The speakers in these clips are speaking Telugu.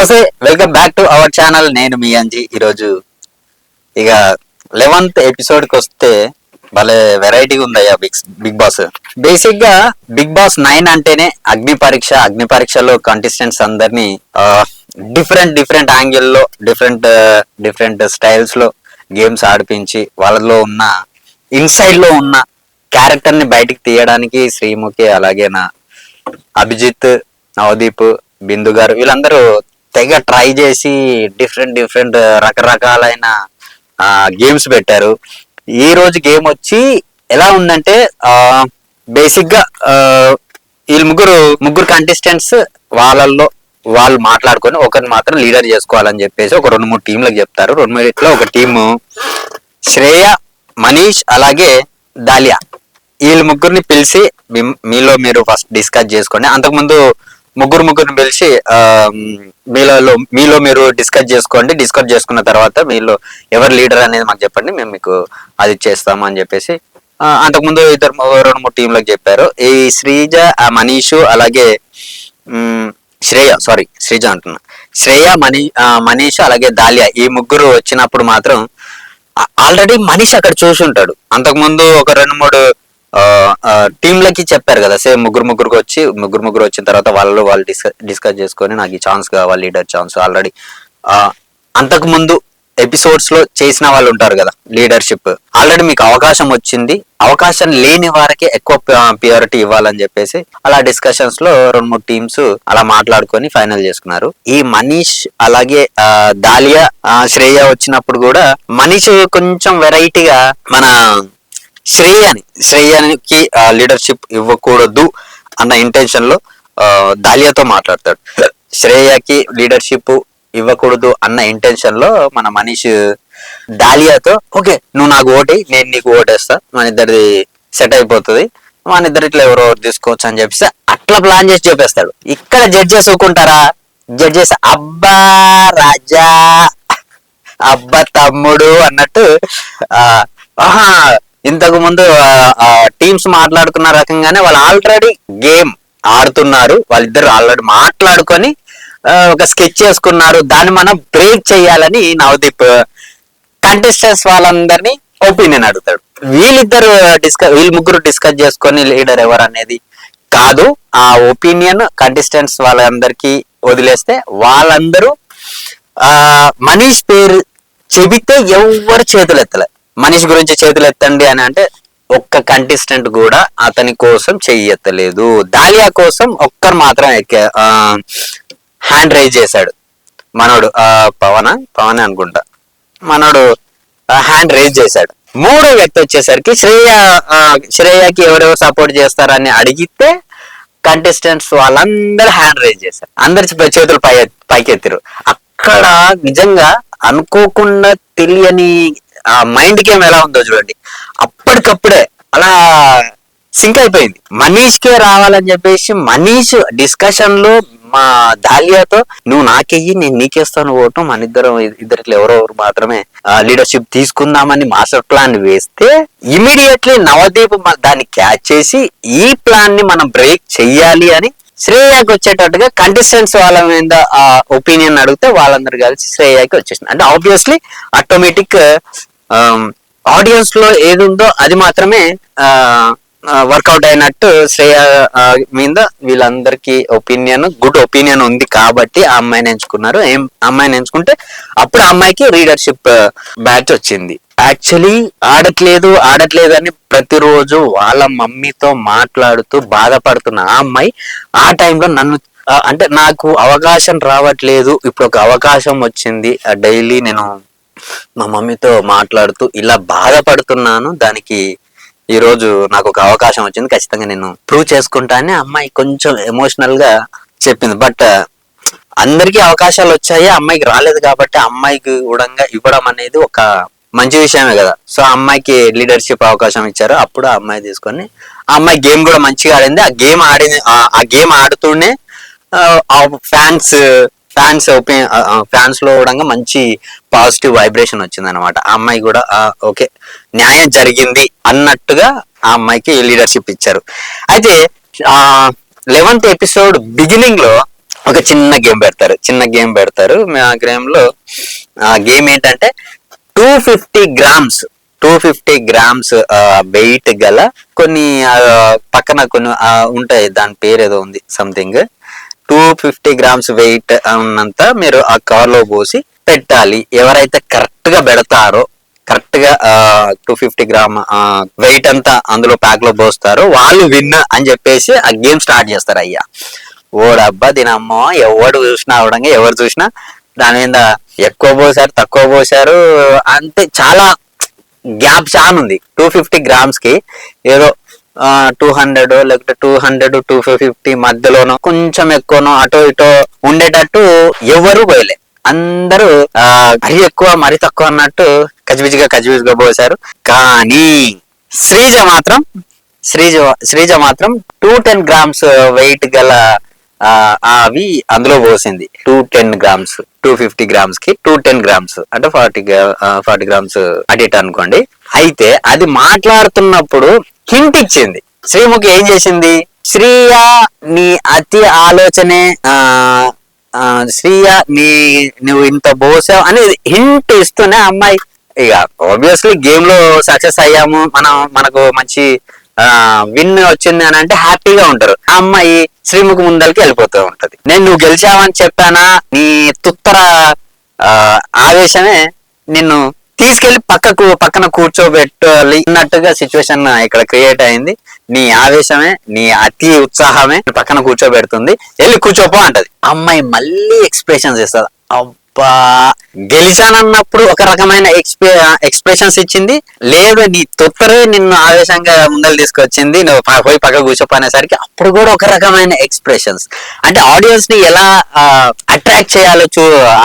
నమస్తే, welcome back to our channel. నేను మీ అంజీ. ఈరోజు ఇక 11th ఎపిసోడ్కి వస్తే భలే వెరైటీగా ఉందయ్యా బిగ్ బాస్. బేసిక్ గా బిగ్ బాస్ 9 అంటేనే అగ్ని పరీక్ష. అగ్ని పరీక్షలో కంటెస్టెంట్స్ అందరినీ డిఫరెంట్ యాంగిల్లో డిఫరెంట్ స్టైల్స్ లో గేమ్స్ ఆడిపించి వాళ్ళలో ఉన్న ఇన్సైడ్ లో ఉన్న క్యారెక్టర్ ని బయటికి తీయడానికి శ్రీముఖి, అలాగే నా అభిజిత్, నవదీప్, బిందు గారు వీళ్ళందరూ తెగ ట్రై చేసి డిఫరెంట్ రకరకాలైన గేమ్స్ పెట్టారు. ఈ రోజు గేమ్ వచ్చి ఎలా ఉందంటే బేసిక్ గా వీళ్ళు ముగ్గురు కంటెస్టెంట్స్ వాళ్ళల్లో వాళ్ళు మాట్లాడుకొని ఒకరిని మాత్రం లీడర్ చేసుకోవాలని చెప్పేసి ఒక 2-3 టీంలకు చెప్తారు. 2-3 ఒక టీము శ్రేయ, మనీష్, అలాగే దాలియా. వీళ్ళు ముగ్గురిని పిలిచి మీలో మీరు ఫస్ట్ డిస్కస్ చేసుకోండి. అంతకుముందు ముగ్గురిని పిలిచి మీలో మీరు డిస్కస్ చేసుకోండి. డిస్కస్ చేసుకున్న తర్వాత మీలో ఎవరు లీడర్ అనేది మాకు చెప్పండి, మేము మీకు అది చేస్తాము అని చెప్పేసి అంతకుముందు 2-3 టీంలకు చెప్పారు. ఈ శ్రీజ, మనీషు, అలాగే శ్రేయ అంటున్నా, శ్రేయ, మనీష్, అలాగే దాలియా ఈ ముగ్గురు వచ్చినప్పుడు మాత్రం ఆల్రెడీ మనీష్ అక్కడ చూసి ఉంటాడు. అంతకుముందు ఒక 2-3 టీంలకి చెప్పారు కదా, సేమ్ ముగ్గురు వచ్చిన తర్వాత వాళ్ళు డిస్కస్ చేసుకొని నాకు ఈ ఛాన్స్ కావాలి, లీడర్ ఛాన్స్. ఆల్రెడీ అంతకు ముందు ఎపిసోడ్స్ లో చేసిన వాళ్ళు ఉంటారు కదా లీడర్షిప్. ఆల్రెడీ మీకు అవకాశం వచ్చింది, అవకాశం లేని వారికి ఎక్కువ ప్రియారిటీ ఇవ్వాలని చెప్పేసి అలా డిస్కషన్స్ లో 2-3 టీమ్స్ అలా మాట్లాడుకొని ఫైనల్ చేసుకున్నారు. ఈ మనీష్ అలాగే దాలియా, శ్రేయ వచ్చినప్పుడు కూడా మనీష్ కొంచెం వెరైటీగా మన శ్రేయానికి లీడర్షిప్ ఇవ్వకూడదు అన్న ఇంటెన్షన్ లో దాలియాతో మాట్లాడతాడు. శ్రేయకి లీడర్షిప్ ఇవ్వకూడదు అన్న ఇంటెన్షన్ లో మన మనీష్ దాలియాతో, ఓకే నువ్వు నాకు ఓటి, నేను నీకు ఓటేస్తా, మన ఇద్దరిది సెట్ అయిపోతుంది, మన ఇద్దరు ఇట్లా ఎవరో తీసుకోవచ్చు అని చెప్పేసి అట్లా ప్లాన్ చేసి చెప్పేస్తాడు. ఇక్కడ జడ్జెస్ ఒప్పుకుంటారా? జడ్జెస్ అబ్బా రాజా, అబ్బా తమ్ముడు అన్నట్టు ఇంతకు ముందు టీమ్స్ మాట్లాడుకున్న రకంగానే వాళ్ళు ఆల్రెడీ గేమ్ ఆడుతున్నారు. వాళ్ళిద్దరు ఆల్రెడీ మాట్లాడుకొని ఒక స్కెచ్ చేసుకున్నారు. దాన్ని మనం బ్రేక్ చేయాలని నవదీప్ కంటెస్టెంట్స్ వాళ్ళందరినీ ఒపీనియన్ అడుగుతాడు. వీళ్ళు ముగ్గురు డిస్కస్ చేసుకొని లీడర్ ఎవరు అనేది కాదు, ఆ ఒపీనియన్ కంటెస్టెంట్స్ వాళ్ళందరికీ వదిలేస్తే వాళ్ళందరూ మనీష్ పేరు చెబితే ఎవరు చేతులు ఎత్తలే. మనీష్ గురించి చేతులు ఎత్తండి అని అంటే ఒక్క కంటెస్టెంట్ కూడా అతని కోసం చెయ్యెత్తలేదు. దాలియా కోసం ఒక్కరు మాత్రం హ్యాండ్ రైజ్ చేశాడు మనోడు, పవన్ అనుకుంటా, మనోడు హ్యాండ్ రైజ్ చేశాడు. మూడో వ్యక్తి వచ్చేసరికి శ్రేయకి ఎవరెవరు సపోర్ట్ చేస్తారని అడిగితే కంటెస్టెంట్స్ వాళ్ళందరూ హ్యాండ్ రైజ్ చేశారు, అందరి చేతులు పైకెత్తారు. అక్కడ నిజంగా అనుకోకుండా తెలియని మైండ్ గేమ్ ఎలా ఉందో చూడండి. అప్పటికప్పుడే అలా సింక్ అయిపోయింది. మనీష్ కే రావాలని చెప్పేసి మనీష్ డిస్కషన్ లో మా దాలియాతో నువ్వు నాకెయ్యి, నేను నీకేస్తాను ఓటు, మన ఇద్దరిలో ఎవరెవరు మాత్రమే లీడర్షిప్ తీసుకుందామని మాస్టర్ ప్లాన్ వేస్తే ఇమీడియట్లీ నవదీప్ దాన్ని క్యాచ్ చేసి ఈ ప్లాన్ ని మనం బ్రేక్ చెయ్యాలి అని శ్రేయాకి వచ్చేటట్టుగా కంటెస్టెంట్స్ వాళ్ళ మీద ఒపీనియన్ అడిగితే వాళ్ళందరూ కలిసి శ్రేయాకి వచ్చేసింది. అంటే ఆబ్వియస్లీ ఆటోమేటిక్ ఆడియన్స్ లో ఏది ఉందో అది మాత్రమే వర్కౌట్ అయినట్టు శ్రేయ మీద వీళ్ళందరికీ గుడ్ ఒపీనియన్ ఉంది కాబట్టి ఆ అమ్మాయిని ఎంచుకున్నారు. అమ్మాయిని ఎంచుకుంటే అప్పుడు ఆ అమ్మాయికి లీడర్షిప్ బ్యాచ్ వచ్చింది. యాక్చువల్లీ ఆడట్లేదు అని ప్రతిరోజు వాళ్ళ మమ్మీతో మాట్లాడుతూ బాధపడుతున్న ఆ అమ్మాయి ఆ టైంలో నన్ను అంటే నాకు అవకాశం రావట్లేదు, ఇప్పుడు ఒక అవకాశం వచ్చింది, డైలీ నేను మా మమ్మీతో మాట్లాడుతూ ఇలా బాధపడుతున్నాను, దానికి ఈ రోజు నాకు ఒక అవకాశం వచ్చింది, ఖచ్చితంగా నేను ప్రూవ్ చేసుకుంటా అని అమ్మాయి కొంచెం ఎమోషనల్ గా చెప్పింది. బట్ అందరికీ అవకాశాలు వచ్చాయి, అమ్మాయికి రాలేదు కాబట్టి అమ్మాయికి కూడా ఇవ్వడం అనేది ఒక మంచి విషయమే కదా. సో ఆ అమ్మాయికి లీడర్షిప్ అవకాశం ఇచ్చారు. అప్పుడు ఆ అమ్మాయి తీసుకొని ఆ అమ్మాయి గేమ్ కూడా మంచిగా ఆడింది. ఆ గేమ్ ఆడుతూనే ఫ్యాన్స్ లో కూడా మంచి పాజిటివ్ వైబ్రేషన్ వచ్చింది అనమాట. ఆ అమ్మాయి కూడా ఓకే న్యాయం జరిగింది అన్నట్టుగా ఆ అమ్మాయికి లీడర్షిప్ ఇచ్చారు. అయితే 11th ఎపిసోడ్ బిగినింగ్ లో ఒక చిన్న గేమ్ పెడతారు. ఆ గేమ్ లో గేమ్ ఏంటంటే 250 గ్రామ్స్ 250 గ్రామ్స్ వెయిట్ గల కొన్ని పక్కన కొన్ని ఉంటాయి, దాని పేరు ఏదో ఉంది సంథింగ్. 250 గ్రామ్స్ వెయిట్ ఉన్నంత మీరు ఆ కవర్ లో పోసి పెట్టాలి. ఎవరైతే కరెక్ట్ గా పెడతారో, కరెక్ట్ గా 250 గ్రామ్ వెయిట్ అంతా అందులో ప్యాక్ లో పోస్తారో వాళ్ళు విన్ అని చెప్పేసి ఆ గేమ్ స్టార్ట్ చేస్తారు. అయ్యా ఓడబ్బా దీనమ్మో, ఎవరు చూసినా దాని మీద ఎక్కువ పోసారు తక్కువ పోసారు అంటే చాలా గ్యాప్ చాలా ఉంది. 250 గ్రామ్స్ కి ఏదో 200 లేకపోతే 200-250 మధ్యలోనో కొంచెం ఎక్కువనో అటో ఇటో ఉండేటట్టు ఎవరు పోయలే. అందరూ మరీ ఎక్కువ మరీ తక్కువ అన్నట్టు కజిబిజిగా పోసారు. కానీ శ్రీజ మాత్రం 210 గ్రామ్స్ వెయిట్ గల అవి అందులో పోసింది. 210 గ్రామ్స్ 250 గ్రామ్స్ కి 210 గ్రామ్స్ అంటే 40 గ్రామ్స్ అటు ఇటు అనుకోండి. అయితే అది మాట్లాడుతున్నప్పుడు హింట్ ఇచ్చింది. శ్రీముఖి ఏం చేసింది, శ్రీయా నీ అతి ఆలోచనే శ్రీయా నువ్వు ఇంత పోసావు అనేది హింట్ ఇస్తూనే అమ్మాయి ఇక ఆబ్వియస్లీ గేమ్ లో సక్సెస్ అయ్యాము, మనకు మంచి విన్ వచ్చింది అని అంటే హ్యాపీగా ఉంటారు. ఆ అమ్మాయి శ్రీముఖి ముందరికి వెళ్ళిపోతూ ఉంటది. నువ్వు గెలిచావని చెప్పానా, నీ తుత్తర ఆవేశమే నిన్ను తీసుకెళ్లి పక్కన కూర్చోబెట్టాలి అన్నట్టుగా సిచ్యువేషన్ ఇక్కడ క్రియేట్ అయింది. నీ ఆవేశమే, నీ అతి ఉత్సాహమే పక్కన కూర్చోబెడుతుంది, వెళ్ళి కూర్చోపో అంటది. అమ్మాయి మళ్ళీ ఎక్స్ప్రెషన్స్ ఇస్తుంది. అబ్బా గెలిచానన్నప్పుడు ఒక రకమైన ఎక్స్ప్రెషన్స్ ఇచ్చింది, లేదు నీ తొత్తరే నిన్ను ఆవేశంగా ముందలు తీసుకొచ్చింది, నువ్వు పోయి పక్క కూర్చోపోనేసరికి అప్పుడు కూడా ఒక రకమైన ఎక్స్ప్రెషన్స్. అంటే ఆడియన్స్ ని ఎలా అట్రాక్ట్ చేయాలో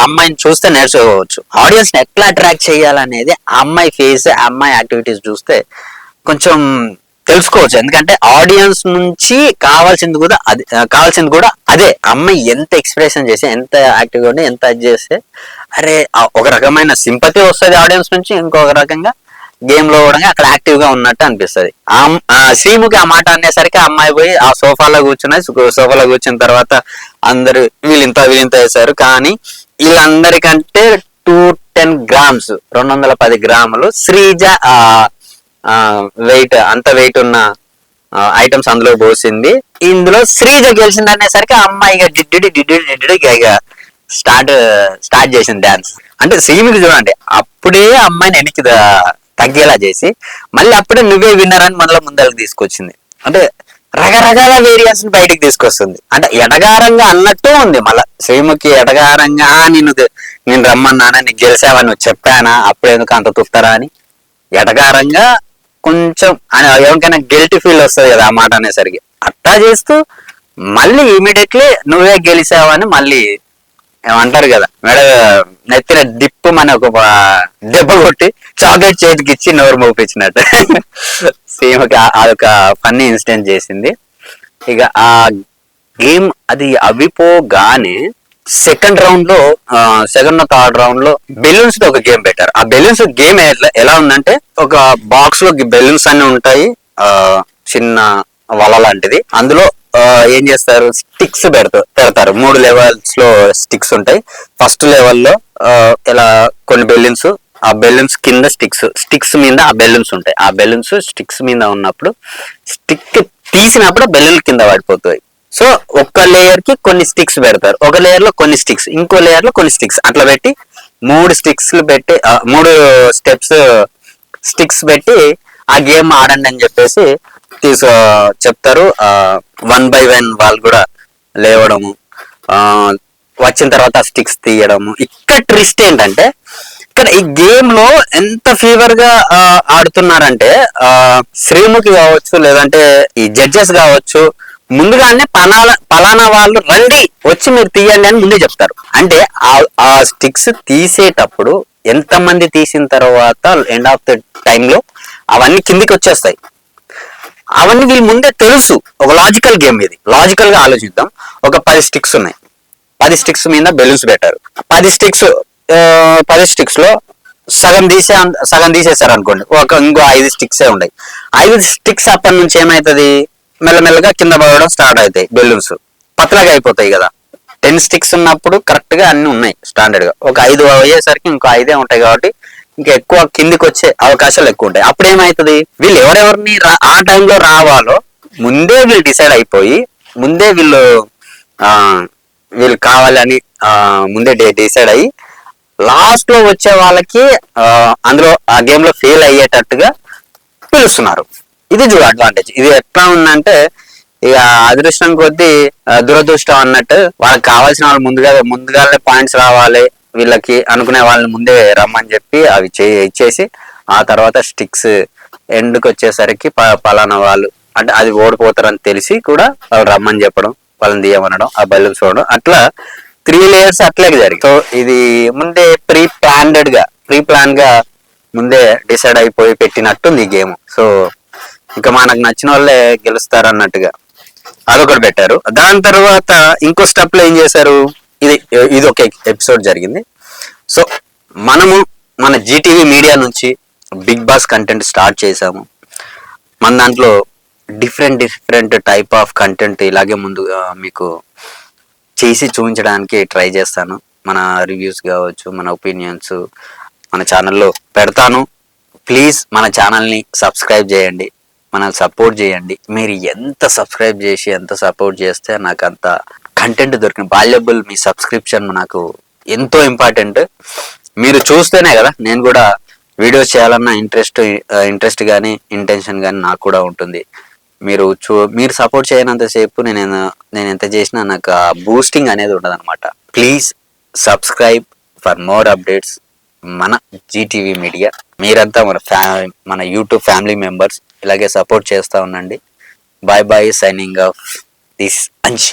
అమ్మాయిని చూస్తే నేర్చుకోవచ్చు. ఆడియన్స్ ని ఎట్లా అట్రాక్ట్ చేయాలనేది ఆ అమ్మాయి ఫేస్, ఆ అమ్మాయి యాక్టివిటీస్ చూస్తే కొంచెం తెలుసుకోవచ్చు. ఎందుకంటే ఆడియన్స్ నుంచి కావాల్సింది కూడా అదే. అమ్మాయి ఎంత ఎక్స్ప్రెషన్ చేసి, ఎంత యాక్టివ్గా ఉండి, ఎంత అది చేస్తే అరే ఒక రకమైన సింపతి వస్తుంది ఆడియన్స్ నుంచి, ఇంకొక రకంగా గేమ్ లో కూడా అక్కడ యాక్టివ్ గా ఉన్నట్టు అనిపిస్తుంది. శ్రీముఖి ఆ మాట అనేసరికి ఆ అమ్మాయి పోయి ఆ సోఫాలో కూర్చున్న తర్వాత అందరు వీళ్ళింత వేశారు. కానీ వీళ్ళందరికంటే 210 గ్రామ్స్ 210 గ్రాములు శ్రీజ అంత వెయిట్ ఉన్న ఐటమ్స్ అందులో పోసింది. ఇందులో శ్రీజ గెలిచింది అనేసరికి అమ్మాయిగా డిడ్డి స్టార్ట్ చేసింది డాన్స్. అంటే శ్రీముఖి చూడండి, అప్పుడే అమ్మాయిని వెనక్కి తగ్గేలా చేసి మళ్ళీ అప్పుడే నువ్వే విన్నర్ అని మనలో ముందరకు తీసుకొచ్చింది. అంటే రకరకాల వేరియంట్స్ బయటికి తీసుకొస్తుంది. అంటే ఎటగారంగా అన్నట్టు ఉంది. మళ్ళీ శ్రీముఖి ఎటగారంగా నేను రమ్మన్నానా, నీకు గెలిచావని నువ్వు చెప్పానా, అప్పుడెందుకు అంత తుస్తారా అని ఎటగారంగా కొంచెం ఎవరికైనా గిల్టీ ఫీల్ వస్తుంది కదా ఆ మాట అనేసరికి, అట్టా చేస్తూ మళ్ళీ ఇమీడియట్లీ నువ్వే గెలిచావని మళ్ళీ ఏమంటారు కదా నెత్తిన డిప్పు మన ఒక దెబ్బ కొట్టి చాక్లెట్ చేతికి ఇచ్చి నోరు మోపించినట్టు సేమ్ అదొక ఫన్నీ ఇన్సిడెంట్ చేసింది. ఇక ఆ గేమ్ అది అవిపోగానే సెకండ్ థర్డ్ రౌండ్ లో బెలూన్స్ తో ఒక గేమ్ పెట్టారు. ఆ బెలూన్స్ గేమ్ ఎలా ఉందంటే, ఒక బాక్స్ లో బెలూన్స్ అన్ని ఉంటాయి, చిన్న వల లాంటిది. అందులో ఏం చేస్తారు, స్టిక్స్ పెడతారు. 3 లెవెల్స్ లో స్టిక్స్ ఉంటాయి. ఫస్ట్ లెవెల్లో ఇలా కొన్ని బెలూన్స్, ఆ బెలూన్స్ కింద స్టిక్స్ మీద ఆ బెలూన్స్ ఉంటాయి. ఆ బెలూన్స్ స్టిక్స్ మీద ఉన్నప్పుడు స్టిక్ తీసినప్పుడు బెలూన్ కింద పడిపోతాయి. సో ఒక్క లేయర్ కి కొన్ని స్టిక్స్ పెడతారు, ఒక లేయర్ లో కొన్ని స్టిక్స్, ఇంకో లేయర్ లో కొన్ని స్టిక్స్, అట్లా పెట్టి 3 స్టిక్స్ పెట్టి ఆ గేమ్ ఆడండి అని చెప్పేసి చెప్తారు. 1 by 1 వాళ్ళు కూడా లేవడము, వచ్చిన తర్వాత స్టిక్స్ తీయడము. ఇక్కడ ట్విస్ట్ ఏంటంటే, ఇక్కడ ఈ గేమ్ లో ఎంత ఫీవర్ గా ఆడుతున్నారంటే శ్రీముఖి కావచ్చు, లేదంటే ఈ జడ్జెస్ కావచ్చు, ముందుగానే పలానా వాళ్ళు రండి వచ్చి మీరు తీయండి అని ముందే చెప్తారు. అంటే ఆ స్టిక్స్ తీసేటప్పుడు ఎంతమంది తీసిన తర్వాత ఎండ్ ఆఫ్ ద టైంలో అవన్నీ కిందికి వచ్చేస్తాయి. అవన్నీ వీళ్ళు ముందే తెలుసు. ఒక లాజికల్ గేమ్ ఇది. లాజికల్ గా ఆలోచిద్దాం. ఒక 10 స్టిక్స్ ఉన్నాయి. 10 స్టిక్స్ మీద బెలూన్స్ పెట్టారు. 10 స్టిక్స్ లో సగం తీసేసారు అనుకోండి, ఇంకో 5 స్టిక్సే ఉన్నాయి. 5 స్టిక్స్ అప్పటి నుంచి ఏమవుతుంది, మెల్లమెల్లగా కింద పడడం స్టార్ట్ అవుతాయి. బెలూన్స్ పతలాగా అయిపోతాయి కదా, 10 స్టిక్స్ ఉన్నప్పుడు కరెక్ట్ గా అన్ని ఉన్నాయి స్టాండర్డ్ గా. ఒక 5 అయ్యేసరికి ఇంకో 5 ఉంటాయి కాబట్టి ఇంకా ఎక్కువ కిందికి వచ్చే అవకాశాలు ఎక్కువ ఉంటాయి. అప్పుడు ఏమవుతుంది, వీళ్ళు ఎవరెవరిని ఆ టైంలో రావాలో ముందే వీళ్ళు డిసైడ్ అయిపోయి ముందే వీళ్ళు కావాలని ముందే డిసైడ్ అయ్యి లాస్ట్ లో వచ్చే వాళ్ళకి అందులో ఆ గేమ్ లో ఫెయిల్ అయ్యేటట్టుగా పిలుస్తున్నారు. ఇది చూడు అడ్వాంటేజ్. ఇది ఎట్లా ఉందంటే ఇక అదృష్టం కొద్దీ దురదృష్టం అన్నట్టు, వాళ్ళకి కావాల్సిన వాళ్ళు ముందుగానే పాయింట్స్ రావాలి వీళ్ళకి అనుకునే వాళ్ళని ముందే రమ్మని చెప్పి అవి ఇచ్చేసి ఆ తర్వాత స్టిక్స్ ఎండ్కి వచ్చేసరికి పలానా వాళ్ళు అంటే అది ఓడిపోతారని తెలిసి కూడా వాళ్ళు రమ్మని చెప్పడం, వాళ్ళని తీయమనడం, ఆ బయలుకు చూడడం, అట్లా 3 layers అట్లాగే జరిగింది. సో ఇది ముందే ప్రీ ప్లాన్ గా ముందే డిసైడ్ అయిపోయి పెట్టినట్టుంది ఈ గేమ్. సో ఇంకా మనకు నచ్చిన వాళ్ళే గెలుస్తారు అన్నట్టుగా అదొకటి పెట్టారు. దాని తర్వాత ఇంకో స్టెప్ లో ఏం చేశారు, ఇది ఒక ఎపిసోడ్ జరిగింది. సో మనము మన జీటీవీ మీడియా నుంచి బిగ్ బాస్ కంటెంట్ స్టార్ట్ చేసాము. మన దాంట్లో డిఫరెంట్ టైప్ ఆఫ్ కంటెంట్ ఇలాగే ముందు మీకు చేసి చూపించడానికి ట్రై చేస్తాను. మన రివ్యూస్ కావచ్చు, మన ఒపీనియన్స్ మన ఛానల్లో పెడతాను. ప్లీజ్ మన ఛానల్ని సబ్స్క్రైబ్ చేయండి, మనల్ని సపోర్ట్ చేయండి. మీరు ఎంత సబ్స్క్రైబ్ చేసి ఎంత సపోర్ట్ చేస్తే నాకు అంత కంటెంట్ దొరికిన వాల్యుబుల్. మీ సబ్స్క్రిప్షన్ నాకు ఎంతో ఇంపార్టెంట్. మీరు చూస్తేనే కదా నేను కూడా వీడియోస్ చేయాలన్న ఇంట్రెస్ట్ కానీ ఇంటెన్షన్ కానీ నాకు కూడా ఉంటుంది. మీరు సపోర్ట్ చేయనంతసేపు నేను ఎంత చేసినా నాకు ఆ బూస్టింగ్ అనేది ఉండదు అనమాట. Please subscribe for more updates. మన జీటీవీ మీడియా మీరంతా మన యూట్యూబ్ ఫ్యామిలీ మెంబర్స్ ఇలాగే సపోర్ట్ చేస్తూ ఉండండి. Bye signing off this Anji.